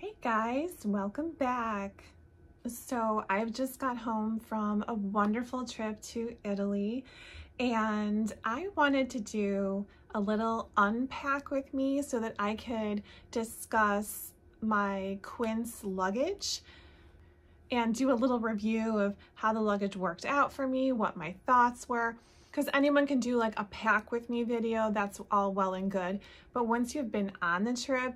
Hey guys, welcome back. So I've just got home from a wonderful trip to Italy and I wanted to do a little unpack with me so that I could discuss my Quince luggage and do a little review of how the luggage worked out for me, what my thoughts were, because anyone can do like a pack with me video, that's all well and good. But once you've been on the trip,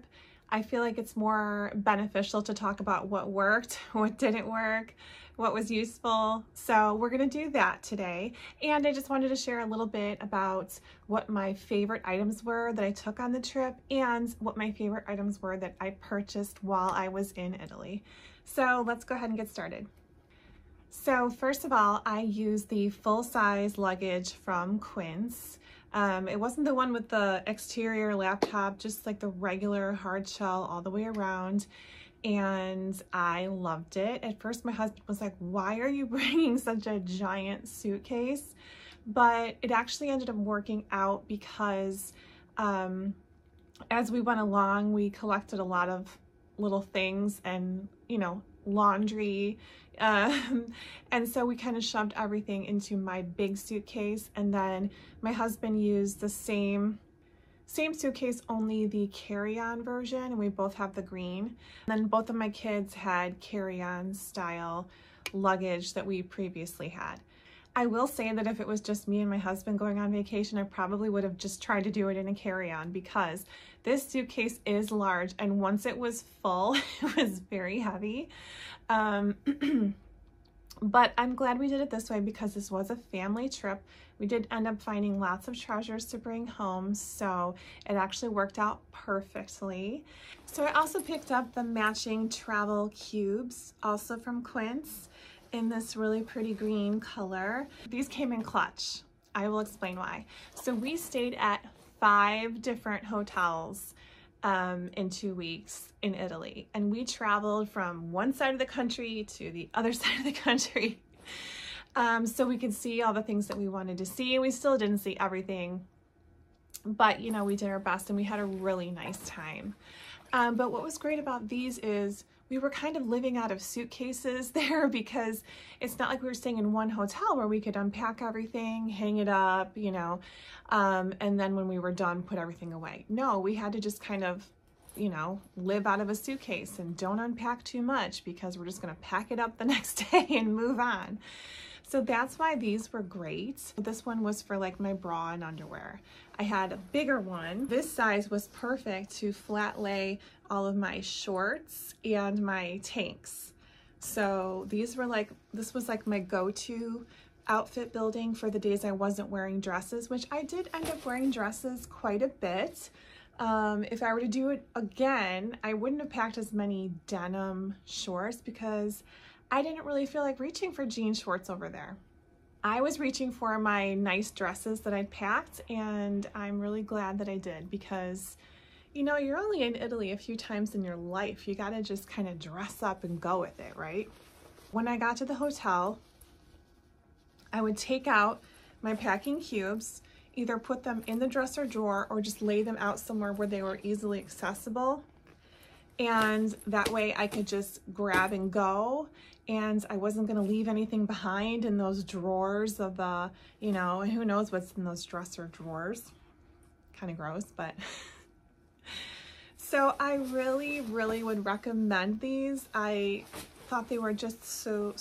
I feel like it's more beneficial to talk about what worked, what didn't work, what was useful. So we're gonna do that today. And I just wanted to share a little bit about what my favorite items were that I took on the trip and what my favorite items were that I purchased while I was in Italy. So let's go ahead and get started. So first of all, I used the full-size luggage from Quince. It wasn't the one with the exterior laptop, just like the regular hard shell all the way around, and I loved it. At first my husband was like, why are you bringing such a giant suitcase? But it actually ended up working out because as we went along, we collected a lot of little things and, you know, laundry, and so we kind of shoved everything into my big suitcase, and then my husband used the same suitcase, only the carry-on version, and we both have the green. And then both of my kids had carry-on style luggage that we previously had. I will say that if it was just me and my husband going on vacation, I probably would have just tried to do it in a carry-on because this suitcase is large, and once it was full, it was very heavy. But I'm glad we did it this way because this was a family trip. We did end up finding lots of treasures to bring home, so it actually worked out perfectly. So I also picked up the matching travel cubes, also from Quince, in this really pretty green color. These came in clutch. I will explain why. So we stayed at 5 different hotels in 2 weeks in Italy, and we traveled from one side of the country to the other side of the country, so we could see all the things that we wanted to see. We still didn't see everything, but you know, we did our best and we had a really nice time. But what was great about these is we were kind of living out of suitcases there because it's not like we were staying in one hotel where we could unpack everything, hang it up, you know, and then when we were done, put everything away. No, we had to just kind of, you know, live out of a suitcase and don't unpack too much because we're just gonna pack it up the next day and move on. So that's why these were great. This one was for like my bra and underwear. I had a bigger one. This size was perfect to flat lay all of my shorts and my tanks. So these were like, this was like my go-to outfit building for the days I wasn't wearing dresses, which I did end up wearing dresses quite a bit. If I were to do it again, I wouldn't have packed as many denim shorts because I didn't really feel like reaching for jean shorts over there. I was reaching for my nice dresses that I'd packed, and I'm really glad that I did because, you know, you're only in Italy a few times in your life. You gotta just kind of dress up and go with it, right? When I got to the hotel, I would take out my packing cubes, either put them in the dresser drawer or just lay them out somewhere where they were easily accessible. And that way I could just grab and go, and I wasn't gonna leave anything behind in those drawers of the, you know, and who knows what's in those dresser drawers. Kind of gross, but. So I really would recommend these. I thought they were just so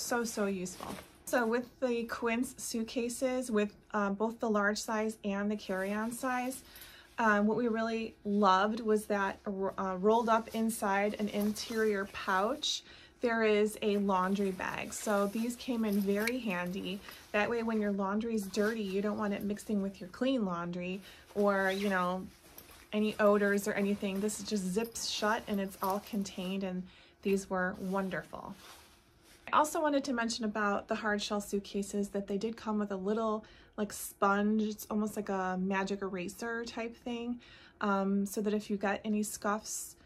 useful. So with the Quince suitcases, with both the large size and the carry-on size, what we really loved was that rolled up inside an interior pouch, there is a laundry bag. So these came in very handy. That way when your laundry is dirty, you don't want it mixing with your clean laundry or, you know, any odors or anything. This just zips shut and it's all contained, and these were wonderful. I also wanted to mention about the hard shell suitcases that they did come with a little like sponge. It's almost like a magic eraser type thing, so that if you got any scuffs,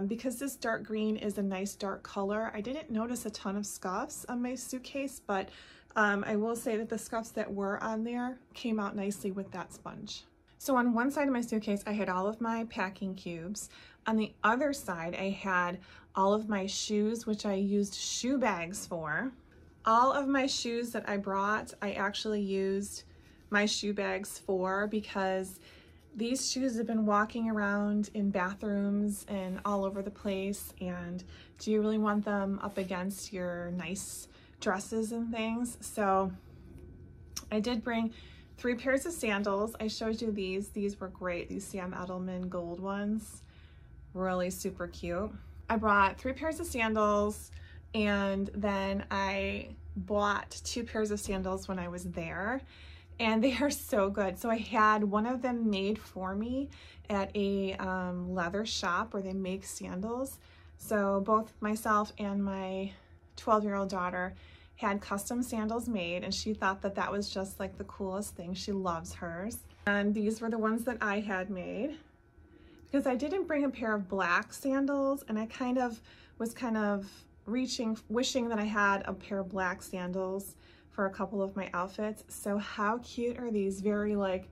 because this dark green is a nice dark color, I didn't notice a ton of scuffs on my suitcase, but I will say that the scuffs that were on there came out nicely with that sponge. So on one side of my suitcase, I had all of my packing cubes, On the other side, I had all of my shoes, which I used shoe bags for. All of my shoes that I brought, I actually used my shoe bags for, because these shoes have been walking around in bathrooms and all over the place, and do you really want them up against your nice dresses and things? So I did bring 3 pairs of sandals. I showed you these. These were great. These Sam Edelman gold ones. Really super cute. I brought 3 pairs of sandals, and then I bought 2 pairs of sandals when I was there, and they are so good. So I had one of them made for me at a leather shop where they make sandals. So both myself and my 12-year-old daughter had custom sandals made, and she thought that that was just like the coolest thing. She loves hers. And these were the ones that I had made, because I didn't bring a pair of black sandals, and I was wishing that I had a pair of black sandals for a couple of my outfits. So how cute are these? Very like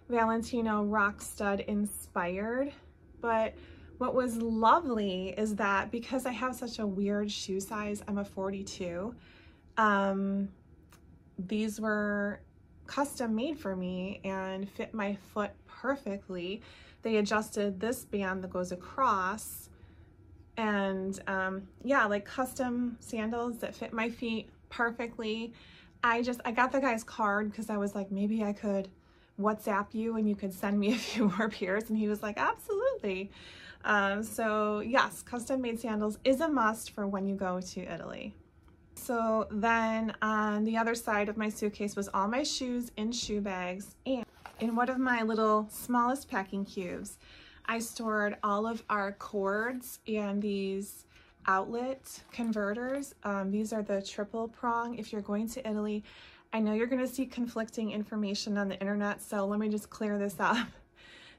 Valentino rock stud inspired. But what was lovely is that because I have such a weird shoe size, I'm a 42, these were custom made for me and fit my foot perfectly. They adjusted this band that goes across, and yeah, like custom sandals that fit my feet perfectly. I got the guy's card because I was like, maybe I could WhatsApp you and you could send me a few more pairs, and he was like, absolutely. So yes, custom made sandals is a must for when you go to Italy. So then on the other side of my suitcase was all my shoes in shoe bags, and in one of my little smallest packing cubes, I stored all of our cords and these outlet converters. These are the triple prong. If you're going to Italy, I know you're going to see conflicting information on the internet, so let me just clear this up.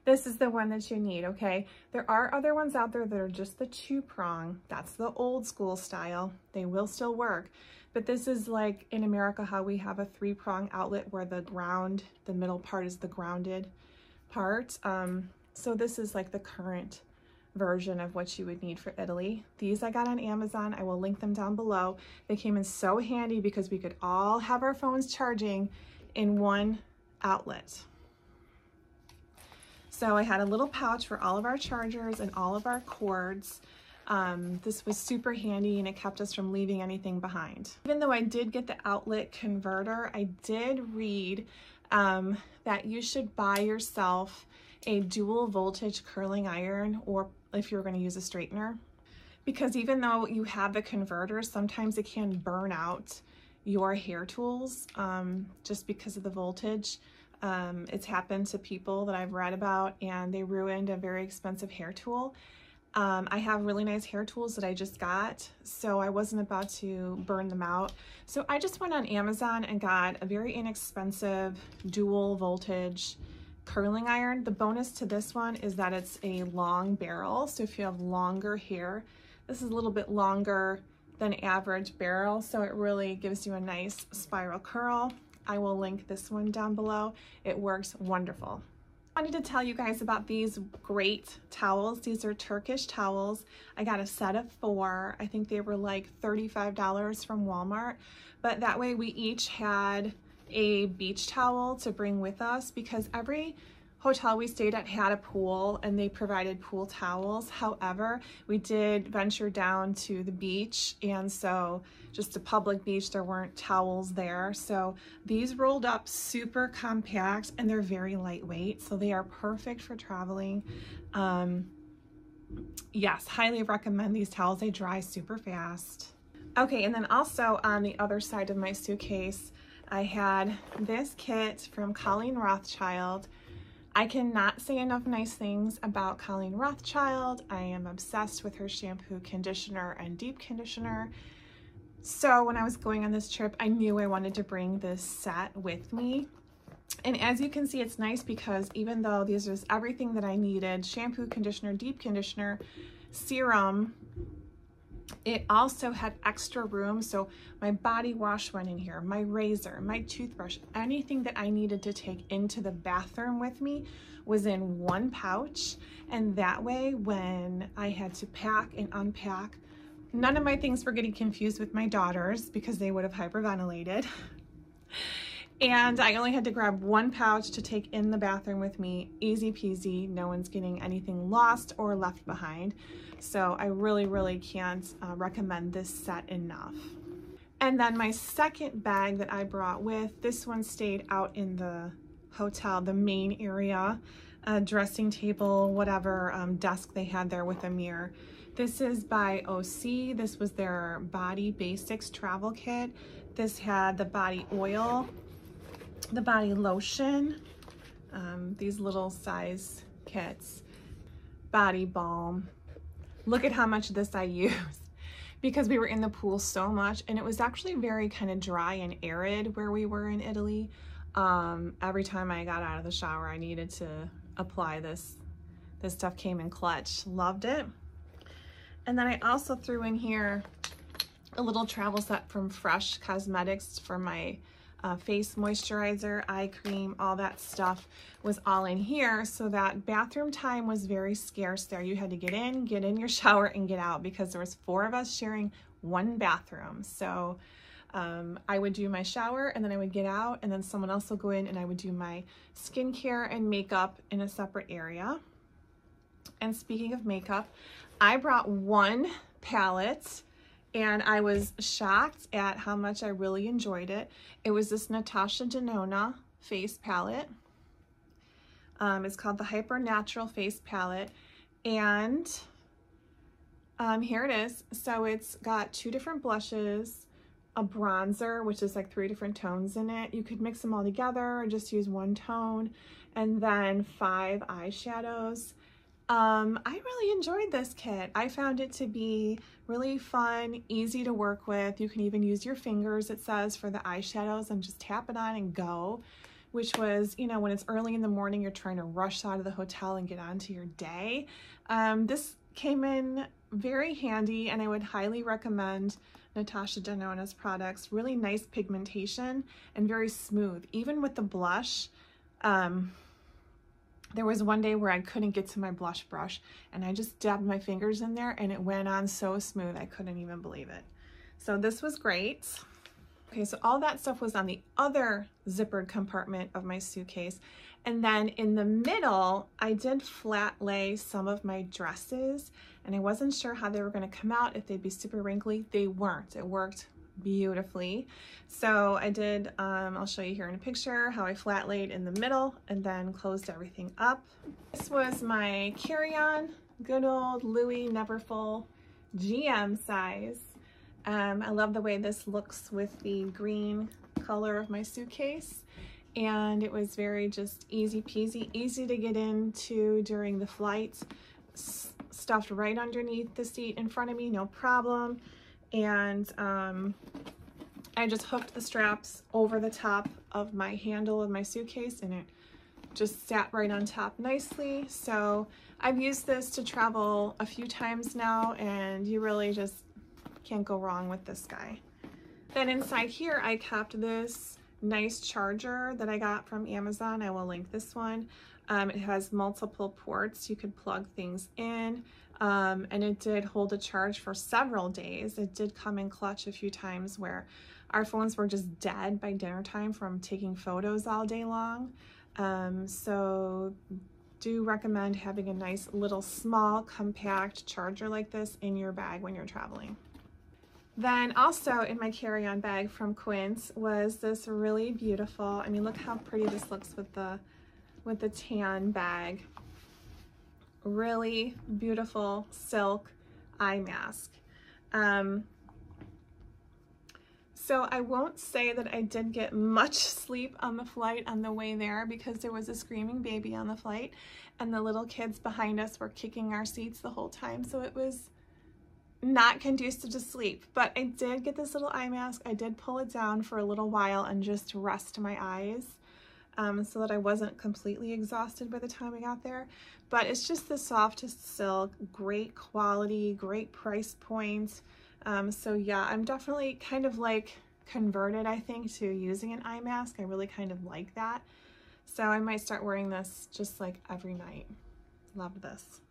This is the one that you need, okay? There are other ones out there that are just the 2-prong. That's the old school style. They will still work, but this is like in America how we have a 3-prong outlet where the middle part is the grounded part. So this is like the current version of what you would need for Italy. These I got on Amazon. I will link them down below. They came in so handy because we could all have our phones charging in one outlet. So I had a little pouch for all of our chargers and all of our cords. This was super handy, and it kept us from leaving anything behind. Even though I did get the outlet converter, I did read that you should buy yourself a dual voltage curling iron, or if you're going to use a straightener, because even though you have the converter, sometimes it can burn out your hair tools just because of the voltage. It's happened to people that I've read about, and they ruined a very expensive hair tool. I have really nice hair tools that I just got, so I wasn't about to burn them out. So I just went on Amazon and got a very inexpensive dual voltage curling iron. The bonus to this one is that it's a long barrel, so if you have longer hair, this is a little bit longer than average barrel, so it really gives you a nice spiral curl. I will link this one down below. It works wonderful. I wanted to tell you guys about these great towels. These are Turkish towels. I got a set of 4. I think they were like $35 from Walmart, but that way we each had a beach towel to bring with us, because every hotel we stayed at had a pool and they provided pool towels. However, we did venture down to the beach, and so just a public beach, there weren't towels there. So these rolled up super compact, and they're very lightweight, so they are perfect for traveling. Yes, highly recommend these towels. They dry super fast. Okay, and then also on the other side of my suitcase, I had this kit from Colleen Rothschild. I cannot say enough nice things about Colleen Rothschild. I am obsessed with her shampoo, conditioner, and deep conditioner. So when I was going on this trip, I knew I wanted to bring this set with me. And as you can see, it's nice because even though these is everything that I needed, shampoo, conditioner, deep conditioner, serum, It also had extra room, so my body wash went in here, my razor, my toothbrush, anything that I needed to take into the bathroom with me was in one pouch. And that way, when I had to pack and unpack, none of my things were getting confused with my daughters because they would have hyperventilated. And I only had to grab one pouch to take in the bathroom with me, easy peasy, no one's getting anything lost or left behind. So I really, really can't recommend this set enough. And then my second bag that I brought with, this one stayed out in the hotel, the main area, dressing table, whatever desk they had there with a mirror. This is by OC. This was their Body Basics travel kit. This had the body oil, the body lotion, these little size kits, body balm. Look at how much of this I used because we were in the pool so much, and it was actually very kind of dry and arid where we were in Italy. Every time I got out of the shower, I needed to apply this. This stuff came in clutch. Loved it. And then I also threw in here a little travel set from Fresh Cosmetics for my face moisturizer, eye cream, all that stuff was all in here, so that bathroom time was very scarce there. You had to get in your shower, and get out because there was 4 of us sharing one bathroom. So I would do my shower, and then I would get out, and then someone else will go in, and I would do my skincare and makeup in a separate area. And speaking of makeup, I brought one palette, and I was shocked at how much I really enjoyed it. It was this Natasha Denona face palette. It's called the Hyper Natural Face Palette. And here it is. So it's got 2 different blushes, a bronzer, which is like 3 different tones in it. You could mix them all together or just use one tone. And then 5 eyeshadows. I really enjoyed this kit. I found it to be really fun, easy to work with. You can even use your fingers, it says, for the eyeshadows, and just tap it on and go, which was, you know, when it's early in the morning, you're trying to rush out of the hotel and get on to your day. This came in very handy, and I would highly recommend Natasha Denona's products. Really nice pigmentation and very smooth. Even with the blush, there was one day where I couldn't get to my blush brush, and I just dabbed my fingers in there, and it went on so smooth I couldn't even believe it. So this was great. Okay, so all that stuff was on the other zippered compartment of my suitcase. And then in the middle, I did flat lay some of my dresses, and I wasn't sure how they were going to come out, if they'd be super wrinkly. They weren't. It worked beautifully. So I did, I'll show you here in a picture how I flat laid in the middle and then closed everything up. This was my carry-on, good old Louis Neverfull GM size. I love the way this looks with the green color of my suitcase, and it was very just easy peasy, easy to get into during the flight. Stuffed right underneath the seat in front of me, no problem. And I just hooked the straps over the top of my handle of my suitcase, and it just sat right on top nicely. So I've used this to travel a few times now, and you really just can't go wrong with this guy. Then inside here, I kept this nice charger that I got from Amazon. I will link this one. It has multiple ports. You could plug things in. And it did hold a charge for several days. It did come in clutch a few times where our phones were just dead by dinner time from taking photos all day long. So do recommend having a nice little small compact charger like this in your bag when you're traveling. Then also in my carry-on bag from Quince was this really beautiful, I mean, look how pretty this looks with the tan bag. Really beautiful silk eye mask. So I won't say that I did get much sleep on the flight on the way there, because there was a screaming baby on the flight and the little kids behind us were kicking our seats the whole time. So it was not conducive to sleep, but I did get this little eye mask. I did pull it down for a little while and just rest my eyes. So that I wasn't completely exhausted by the time I got there. But it's just the softest silk, great quality, great price point. So yeah, I'm definitely kind of like converted, I think, to using an eye mask. I really kind of like that. So I might start wearing this just like every night. Love this.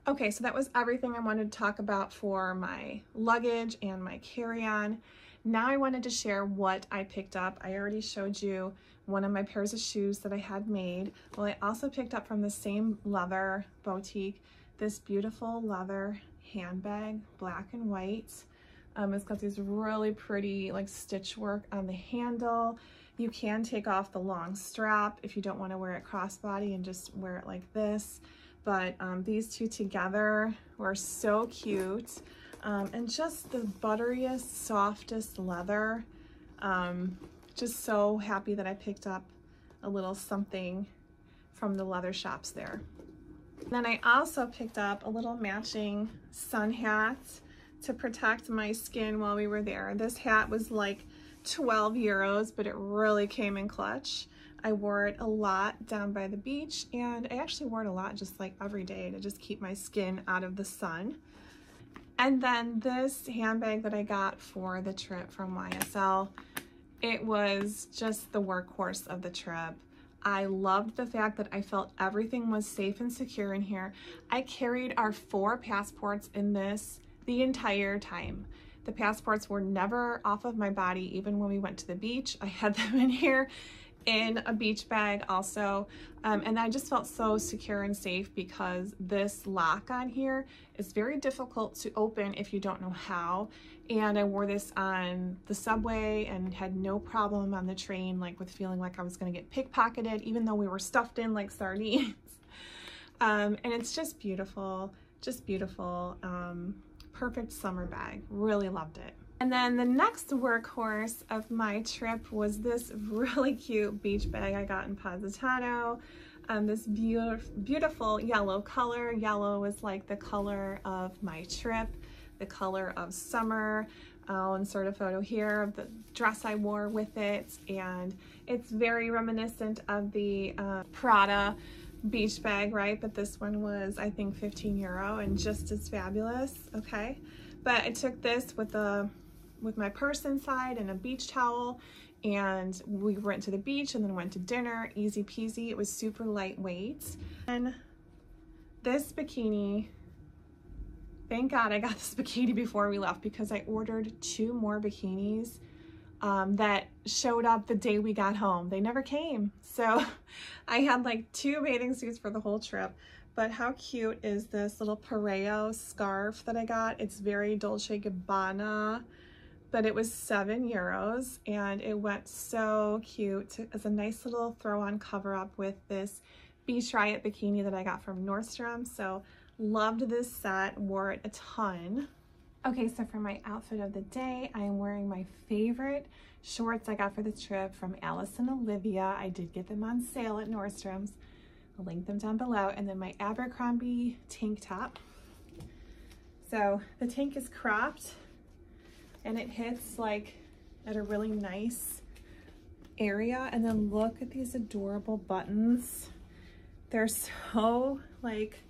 Okay, so that was everything I wanted to talk about for my luggage and my carry-on. Now I wanted to share what I picked up. I already showed you one of my pairs of shoes that I had made. Well, I also picked up from the same leather boutique this beautiful leather handbag, black and white. It's got these really pretty like stitch work on the handle. You can take off the long strap if you don't want to wear it crossbody and just wear it like this. But these two together were so cute. And just the butteriest, softest leather. Just so happy that I picked up a little something from the leather shops there. Then I also picked up a little matching sun hat to protect my skin while we were there. This hat was like 12 euros, but it really came in clutch. I wore it a lot down by the beach, and I actually wore it a lot just like every day to just keep my skin out of the sun. And then this handbag that I got for the trip from YSL, it was just the workhorse of the trip. I loved the fact that I felt everything was safe and secure in here. I carried our 4 passports in this the entire time. The passports were never off of my body, even when we went to the beach. I had them in here in a beach bag also, and I just felt so secure and safe because this lock on here is very difficult to open if you don't know how. And I wore this on the subway and had no problem on the train, like with feeling like I was gonna get pickpocketed, even though we were stuffed in like sardines. And it's just beautiful, perfect summer bag. Really loved it. And then the next workhorse of my trip was this really cute beach bag I got in Positano. This beautiful yellow color. Yellow was like the color of my trip, the color of summer. I'll insert a photo here of the dress I wore with it, and it's very reminiscent of the Prada beach bag, right? But this one was, I think, 15 euro and just as fabulous, okay? But I took this with my purse inside and a beach towel, and we went to the beach and then went to dinner. Easy peasy. It was super lightweight. And this bikini, thank God I got this bikini before we left, because I ordered 2 more bikinis that showed up the day we got home. They never came. So I had like 2 bathing suits for the whole trip. But how cute is this little pareo scarf that I got? It's very Dolce & Gabbana, but it was 7 euros, and it went so cute as a nice little throw-on cover-up with this Beach Riot bikini that I got from Nordstrom. So loved this set, wore it a ton. Okay, so for my outfit of the day, I am wearing my favorite shorts I got for the trip from Alice and Olivia. I did get them on sale at Nordstrom's. I'll link them down below. And then my Abercrombie tank top. So the tank is cropped, and it hits like at a really nice area. And then look at these adorable buttons. They're so like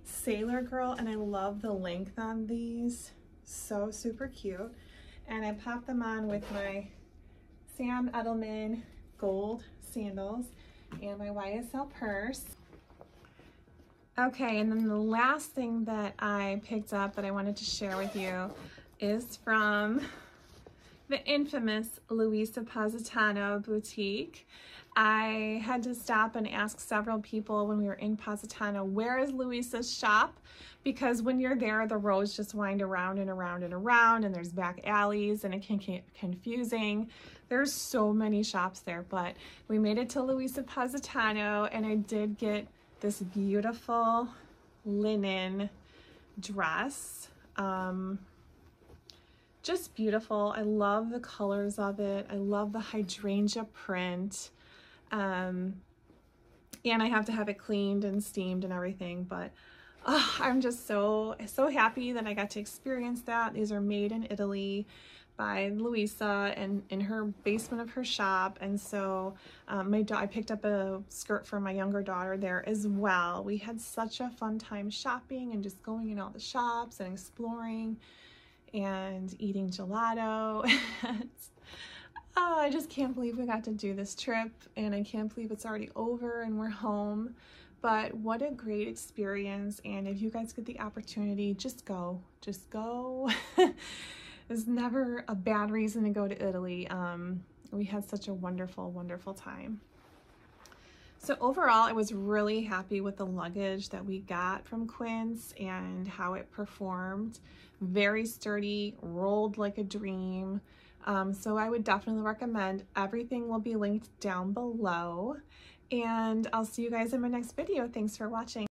Sailor Girl, and I love the length on these. So super cute. And I popped them on with my Sam Edelman gold sandals and my YSL purse. Okay, and then the last thing that I picked up that I wanted to share with you is from the infamous Luisa Positano boutique. I had to stop and ask several people when we were in Positano, where is Luisa's shop? Because when you're there, the roads just wind around and around and around, and there's back alleys, and it can get confusing. There's so many shops there, but we made it to Luisa Positano, and I did get this beautiful linen dress. Just beautiful. I love the colors of it. I love the hydrangea print. And I have to have it cleaned and steamed and everything, but I'm just so happy that I got to experience that. These are made in Italy by Luisa and in her basement of her shop. And so I picked up a skirt for my younger daughter there as well. We had such a fun time shopping and just going in all the shops and exploring. and eating gelato. Oh, I just can't believe we got to do this trip, and I can't believe it's already over and we're home. But what a great experience, and if you guys get the opportunity, just go. Just go. There's never a bad reason to go to Italy. We had such a wonderful, wonderful time. So overall, I was really happy with the luggage that we got from Quince and how it performed. Very sturdy, rolled like a dream. So I would definitely recommend. Everything will be linked down below. And I'll see you guys in my next video. Thanks for watching.